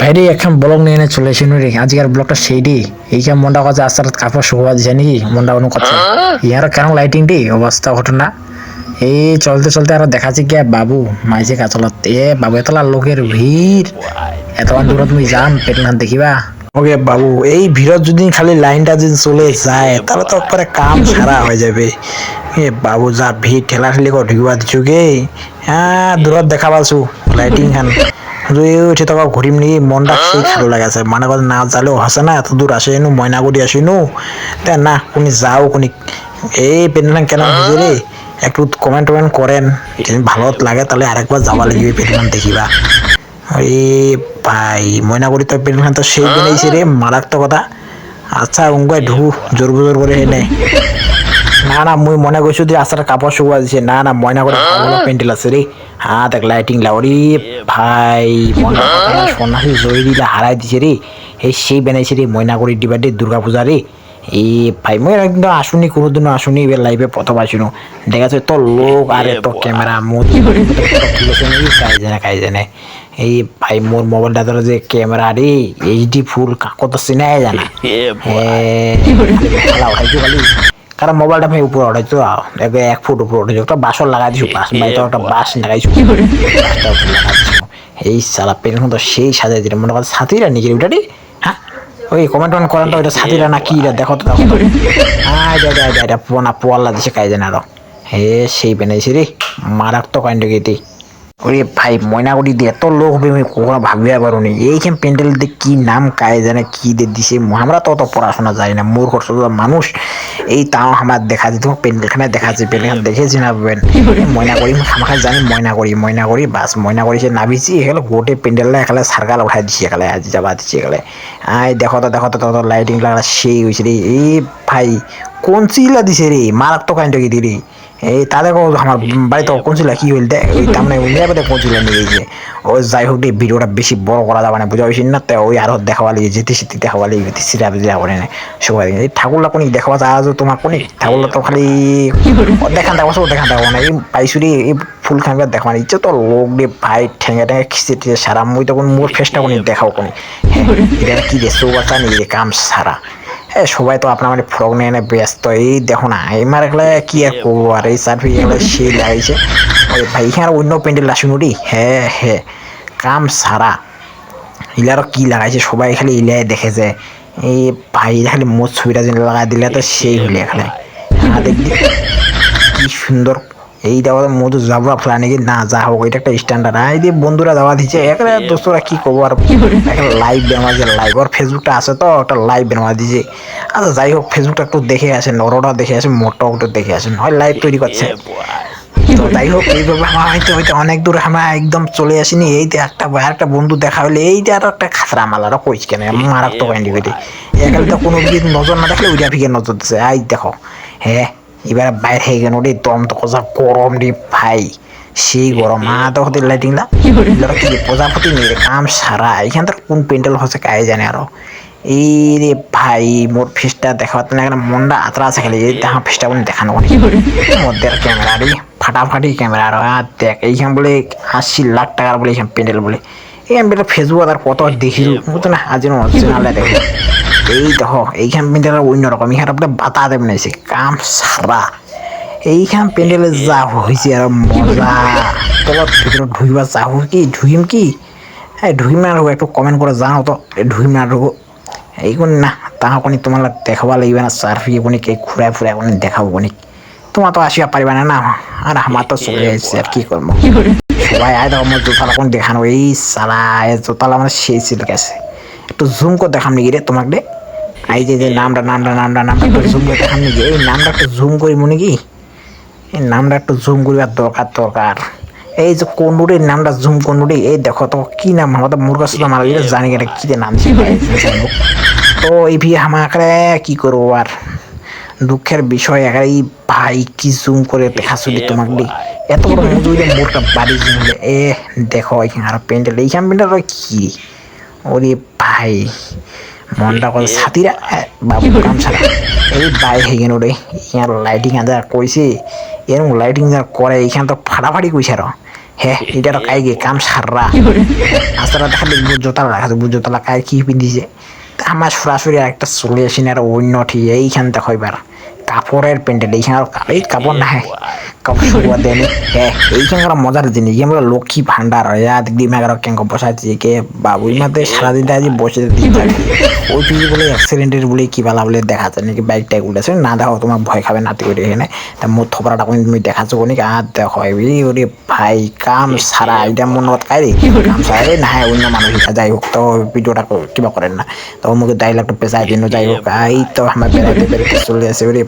ভাইরে এখন ব্লগ নিয়ে এনে চলে এসেন রে আজকের ব্লগটা সেইটি এইখানে মনটা কথা আস্তে কাপড় শুকোয়া দিছে নাকি মনটা কোনো কথা ইয়ার কেন লাইটিং দি অবস্থা ঘটনা এই চলতে চলতে আর দেখাচ্ছি কি বাবু মাইছে কাচলত বাবু এতলা লোকের ভিড় এত দূরত মুই যাম পেটলান দেখিবা ওকে বাবু এই ভিড়ত যদি খালি লাইনটা যদি চলে যায় তাহলে তো পরে কাম সারা হয়ে যাবে বাবু যা ভিড় ঠেলা ঠেলি করে ঢুকিবা দিছো গে হ্যাঁ দূরত দেখা পাচ্ছো লাইটিং খান উঠে তো ঘুরিম নি মনটা সেই ভালো লাগাছে মানে কথা না যালেও হাসে না এত দূর আসে নো ময়নাগুড়ি আসি নো তা না কোনি যাও কোনি এই পেনলাম কেন বুঝে রে একটু কমেন্ট করেন যদি ভালো লাগে তাহলে আরেকবার যাওয়া লাগবে পেনলাম দেখিবা ওই ভাই ময়নাগুড়ি তো পেনলাম তো সেই বেনাইছে রে মারাত্মকতা আচ্ছা উঙ্গাই ঢুকু জোর জোর করে এনে না না মুই মনে করছো যে আসার কাপড় শুকুয়া দিছে না না ময়না করে ভালো প্যান্ডেল আছে রে হ্যাঁ দেখ লাইটিং লাউরি ভাই মনে সন্ন্যাসী জয়ী দিলে হারাই দিছে রে এই সেই বানাইছে রে ময়না করে ডিবাডে দুর্গা পূজা রে এই ভাই মই একদম আসুনি কোনোদিনও আসুনি এবার লাইভে প্রথম আসুনো দেখা যাচ্ছে তোর লোক আরে তোর ক্যামেরা মোদি কাই জানে এই ভাই মোর মোবাইলটা ধরো যে ক্যামেরা রে এইচডি ফুল কত সিনাই জানা হ্যাঁ খালি কারণ মোবাইলটা আমি উপরে উঠাইছো 1 ফুট উপরে উঠেছো একটা বাসর লাগাই দিছো বাস বাড়িতে একটা বাস লাগাইছো এই সালা পেন তো সেই সাজাই দিলে মনে কথা ছাতিরা নাকি ওটা রে হ্যাঁ ওই কমেন্ট করেন তো ওইটা ছাতিরা না কি দেখো তো এটা পোয়াল্লা দিছে কাই জানে আরো হে সেই বানাইছে রে মারাত্মক কাণ্ড গেতে ওরে ভাই ময়নাগুড়ি দিয়ে এত লোক হবে আমি কখনো ভাবিয়া পারোনি এইখান প্যান্ডেল দিয়ে কি নাম কায় জানে কি দিয়ে দিছে আমরা তো অত পড়াশোনা যাই না মূর্খ মানুষ এই তাও আমার দেখা দিত প্যান্ডেলখানে দেখা যাচ্ছে প্যান্ডেলখানে দেখেছি না ময়নাগুড়ি আমাকে জানি ময়নাগুড়ি বাস ময়নাগুড়ি সে নাবিছি এখানে গোটে প্যান্ডেলটা এখানে সার্কাল উঠাই দিছি এখানে আজ যাবা দিচ্ছি এখানে আয় দেখো তো লাইটিং লাগা সেই হয়েছে রে এই ভাই কোন চিলা দিছে রে মারাত্মক কাণ্ড কি রে এই তাদেরকেও আমার বাড়িতে কোনছিল কি হইল দেখ ওই তার মানে উনিয়াবাদে কোনছিল নিয়ে গেছে ওই যাই হোক ভিডিওটা বেশি বড় করা যাবে না বুঝা হয়েছি না তো ওই আরো দেখাবা লেগে যেতে সেতে দেখাবা লেগে সিরা বুঝা করে না সবাই এই ঠাকুরলা কোনি দেখাবা আজ তোমার কোনি ঠাকুরলা তো খালি দেখান দেখো না এই পাইছুরি এই ফুল খানবে দেখাবার ইচ্ছে তো লোক রে ভাই ঠেঙে খিচে টিচে সারা মুই তখন মোর ফেসটা কোনি দেখাও কোনি এটা কি রে চৌবাচ্চা নিয়ে কাম সারা সবাই তো আপনার মানে ফ্রক নিয়ে ব্যস্ত এই দেখো না এমার এগুলো কি আর করবো আর এই সার্ফি এগুলো সেই লাগাইছে ওই ভাই এখানে অন্য প্যান্ডেল আসুন রে হ্যাঁ কাম সারা ইলারও কি লাগাইছে সবাই খালি ইলাই দেখেছে এই ভাই খালি মোট ছবিটা যেন লাগাই দিলে তো সেই হলে এখানে দেখবি কি সুন্দর এই দেওয়া মধু যাবো ফেলা নাকি না যা হোক এটা একটা স্ট্যান্ডার্ড এই দিয়ে বন্ধুরা দেওয়া দিচ্ছে এখানে দোস্তরা কি করবো আর লাইভ বেনামা যে লাইভ আর ফেসবুকটা আছে তো একটা লাইভ বেনামা দিয়েছে আচ্ছা যাই হোক ফেসবুকটা একটু দেখে আসেন ওরা দেখে আসেন মোটটাও একটু দেখে আসেন হয় লাইভ তৈরি করছে তো যাই হোক এইভাবে আমার হয়তো অনেক দূর আমরা একদম চলে আসিনি এইতে একটা বন্ধু দেখা হলে এইটা আরো একটা খাতরা মালারও কইস কেন মারাত্মক কান্ডি করে এখানে তো কোনো দিকে নজর না দেখলে ওইটা ফিকে নজর দিচ্ছে এই দেখো হ্যাঁ এবার বাইরে হয়ে গেল রে দম তো কথা গরম রে ভাই সেই গরম তো হতে লাইটিং লা কি প্রজাপতি নিয়ে কাম সারা এখান থেকে কোন প্যান্ডেল হচ্ছে কাই জানে আরো এই রে ভাই মোর ফেসটা দেখাতে না এখানে মনটা আতরা আছে খালি এই দেখা ফেসটা কোন দেখানো মধ্যে ক্যামেরা রে ফাটাফাটি ক্যামেরা আর দেখ এইখান বলে 80 লাখ টাকার বলে এইখান প্যান্ডেল বলে এই আমি ফেসবুক আর কত দেখি বুঝতো না আজ অরিজিনালে দেখো এই দেখো এইখান প্যান্ডেলের অন্যরকম এখানে আপনার বাতা দেবেন এসে কাম সারা এইখান প্যান্ডেলে যা হয়েছে আর মজা তোমার ভিতরে ঢুকবা যা ঢুকিম কি হ্যাঁ ঢুকিম না একটু কমেন্ট করে জানাও তো ঢুকিম না ঢুকো এইগুলো না তাহা কোনি তোমার দেখাবা লাগবে না সার্ফি কোনি কে ঘুরায় ফুরায় কোনি দেখাবো কোনি তোমার তো আসিয়া পারিবা না না আর আমার তো চলে যাচ্ছে আর কি করবো সবাই আয় দেখো আমার জোতালা কোন দেখানো এই সালা জোতালা আমার সেই ছিল গেছে একটু জুম করে দেখাম নাকি রে তোমাকে এই যে নামটা একটু জুম করে দেখাম নাকি এই নামটা একটু জুম করি মনে কি এই নামটা একটু জুম করিবার দরকার এই যে কন্ডুরের নামটা জুম কন্ডুরি এই দেখো তো কি নাম আমাদের মুরগা সুদা মারা জানি এটা কি নাম ছিল তো এই ভিয়ে আমাকে কি করবো আর দুঃখের বিষয় এই ভাই কি জুম করে দেখাচ্ছি তোমাকে এত বড় মজুরি মোটটা বাড়ি জুমলে দেখো এখানে আর প্যান্ডেল এইখান প্যান্ডেল কি ওরে ভাই মনটা কত ছাতিরা বাবু কাম ছাড়া এই বাই হয়ে গেল রে এখানে লাইটিং যা কইছে এরকম লাইটিং যা করে এইখানে তো ফাটাফাটি কইছে আর হে এটা তো কাই গে কাম সাররা আসলে দেখা দেখবো জোতালা রাখা জোতালা কাই কি পিন্ধিছে আমার সরাসরি একটা চলে আসি না আর অন্য ঠিক এইখান দেখো এবার কাপড়ের প্যান্ডেল এইখানে আর এই কাপড় না কাপড় শুরুয়া দেয়নি হ্যাঁ এইখানকার মজার জিনিস আমরা লক্ষ্মী ভান্ডার দিদি মেঘার কেঙ্ক বসাচ্ছি কে বাবুই মাতে সারাদিন আজ বসে ওই পিজি বলে অ্যাক্সিডেন্টের বলে কি বালা বলে দেখাচ্ছে নাকি বাইক টাইক উঠেছে না দেখো তোমার ভয় খাবে নাতি করে এখানে তা মোট থপড়াটা কোন তুমি দেখাচ্ছ কোনি আর দেখো ওরে ভাই কাম সারা এটা মনে কথা কাই রে কাম সারা না হয় অন্য মানুষ যাই হোক তো ভিডিওটা কিবা করেন না তো মুখে ডাইলগটা পেশায় দিন যাই হোক এই তো আমার বেড়াতে বেড়াতে চলে আসে ওরে